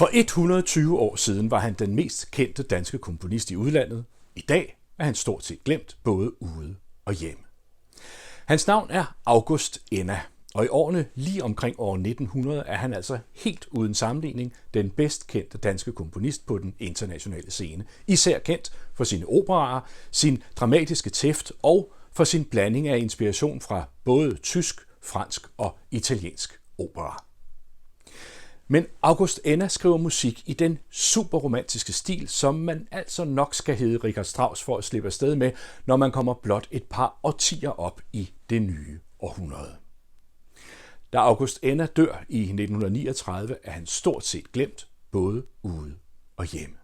For 120 år siden var han den mest kendte danske komponist i udlandet. I dag er han stort set glemt både ude og hjemme. Hans navn er August Enna, og i årene lige omkring år 1900 er han altså helt uden sammenligning den bedst kendte danske komponist på den internationale scene. Især kendt for sine operaer, sin dramatiske tæft og for sin blanding af inspiration fra både tysk, fransk og italiensk opera. Men August Enna skriver musik i den superromantiske stil, som man altså nok skal hedde Richard Strauss for at slippe afsted med, når man kommer blot et par årtier op i det nye århundrede. Da August Enna dør i 1939, er han stort set glemt, både ude og hjemme.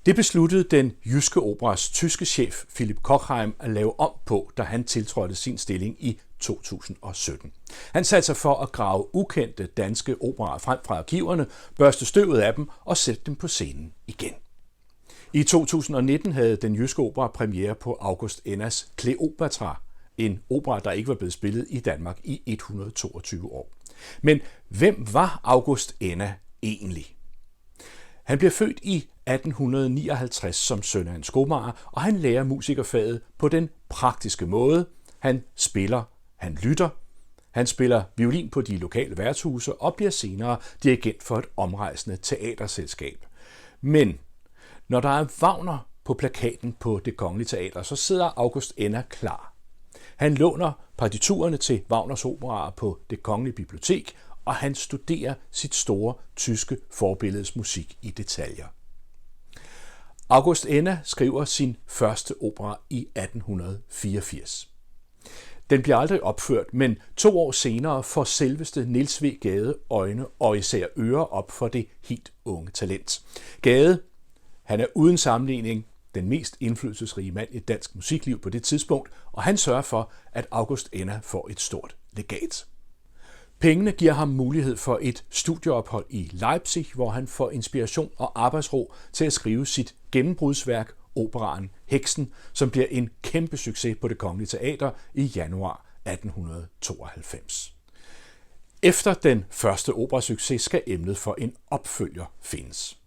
Det besluttede den Jyske Operas tyske chef Philipp Kochheim at lave om på, da han tiltrådte sin stilling i 2017. Han satte sig for at grave ukendte danske operaer frem fra arkiverne, børste støvet af dem og sætte dem på scenen igen. I 2019 havde den Jyske Opera premiere på August Ennas Kleopatra, en opera, der ikke var blevet spillet i Danmark i 122 år. Men hvem var August Enna egentlig? Han bliver født i 1859 som søn af en skomager, og han lærer musikerfaget på den praktiske måde. Han spiller, han lytter, han spiller violin på de lokale værtshuse og bliver senere dirigent for et omrejsende teaterselskab. Men når der er Wagner på plakaten på Det Kongelige Teater, så sidder August Enna klar. Han låner partiturerne til Wagners operaer på Det Kongelige Bibliotek, og han studerer sit store tyske forbilledes musik i detaljer. August Enna skriver sin første opera i 1884. Den bliver aldrig opført, men 2 år senere får selveste Niels W. Gade øjne og især ører op for det helt unge talent. Gade, han er uden sammenligning den mest indflydelsesrige mand i dansk musikliv på det tidspunkt, og han sørger for, at August Enna får et stort legat. Pengene giver ham mulighed for et studieophold i Leipzig, hvor han får inspiration og arbejdsro til at skrive sit gennembrudsværk, operaen Heksen, som bliver en kæmpe succes på Det Kongelige Teater i januar 1892. Efter den første operasucces skal emnet for en opfølger findes.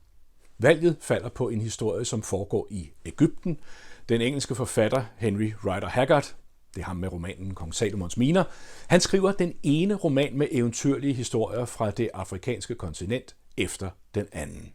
Valget falder på en historie, som foregår i Egypten. Den engelske forfatter Henry Rider Haggard, det er ham med romanen Kong Salomons miner, han skriver den ene roman med eventyrlige historier fra det afrikanske kontinent efter den anden.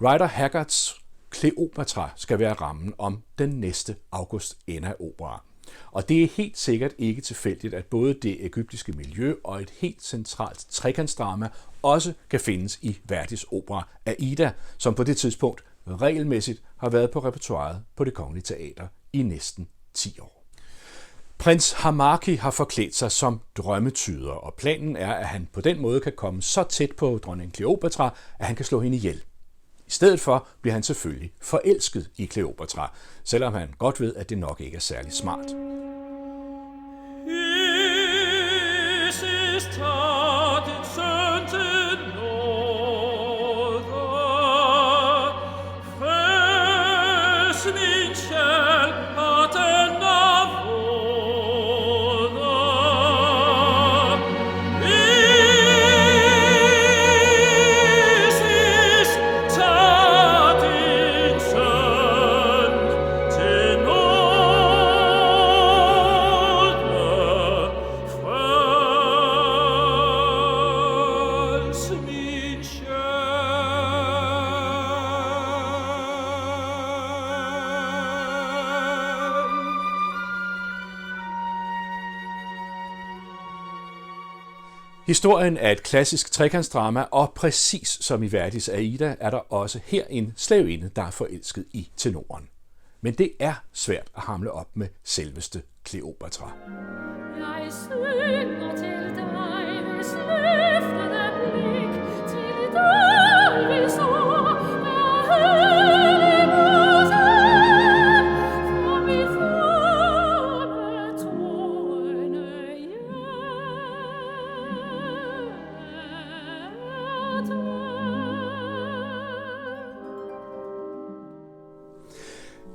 Rider Haggards Kleopatra skal være rammen om den næste August Enna-opera. Og det er helt sikkert ikke tilfældigt, at både det egyptiske miljø og et helt centralt trekantsdrama også kan findes i Verdis opera Aida, som på det tidspunkt regelmæssigt har været på repertoiret på Det Kongelige Teater i næsten 10 år. Prins Hamaki har forklædt sig som drømmetyder, og planen er, at han på den måde kan komme så tæt på dronning Kleopatra, at han kan slå hende ihjel. I stedet for bliver han selvfølgelig forelsket i Kleopatra, selvom han godt ved, at det nok ikke er særlig smart. Historien er et klassisk trekantsdrama, og præcis som i Verdis Aida er der også her en slavinde, der er forelsket i tenoren. Men det er svært at hamle op med selveste Kleopatra. Jeg synger til dig, hvis løftede blik til dig vil så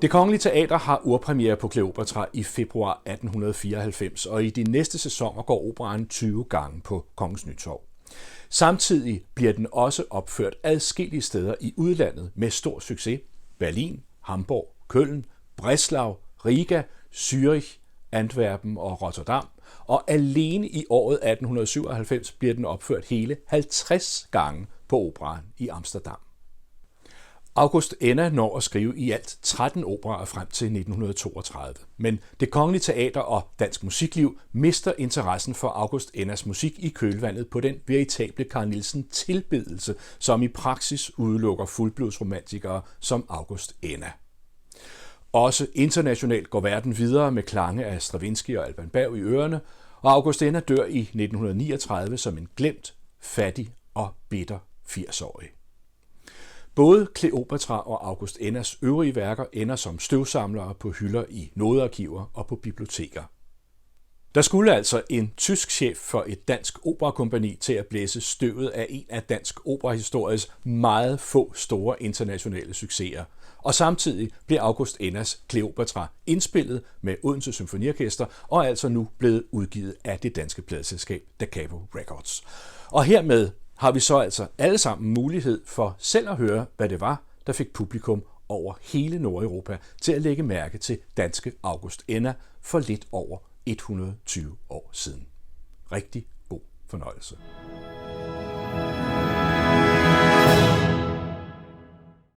Det Kongelige Teater har urpremiere på Kleopatra i februar 1894, og i de næste sæsoner går operaen 20 gange på Kongens Nytorv. Samtidig bliver den også opført adskillige steder i udlandet med stor succes. Berlin, Hamburg, Køln, Breslau, Riga, Zürich, Antwerpen og Rotterdam, og alene i året 1897 bliver den opført hele 50 gange på operaen i Amsterdam. August Enna når at skrive i alt 13 operaer frem til 1932, men Det Kongelige Teater og Dansk Musikliv mister interessen for August Ennas musik i kølvandet på den veritable Carl Nielsen tilbedelse, som i praksis udelukker fuldblodsromantikere som August Enna. Også internationalt går verden videre med klange af Stravinsky og Alban Berg i ørerne, og August Enna dør i 1939 som en glemt, fattig og bitter 80-årig. Både Kleopatra og August Ennas øvrige værker ender som støvsamlere på hylder i nodearkiver og på biblioteker. Der skulle altså en tysk chef for et dansk operakompagni til at blæse støvet af en af dansk operahistories meget få store internationale succeser, og samtidig blev August Ennas Kleopatra indspillet med Odense Symfoniorkester og altså nu blevet udgivet af det danske pladeselskab Da Capo Records. Og hermed har vi så altså alle sammen mulighed for selv at høre, hvad det var, der fik publikum over hele Nordeuropa til at lægge mærke til danske August Enna for lidt over 120 år siden. Rigtig god fornøjelse.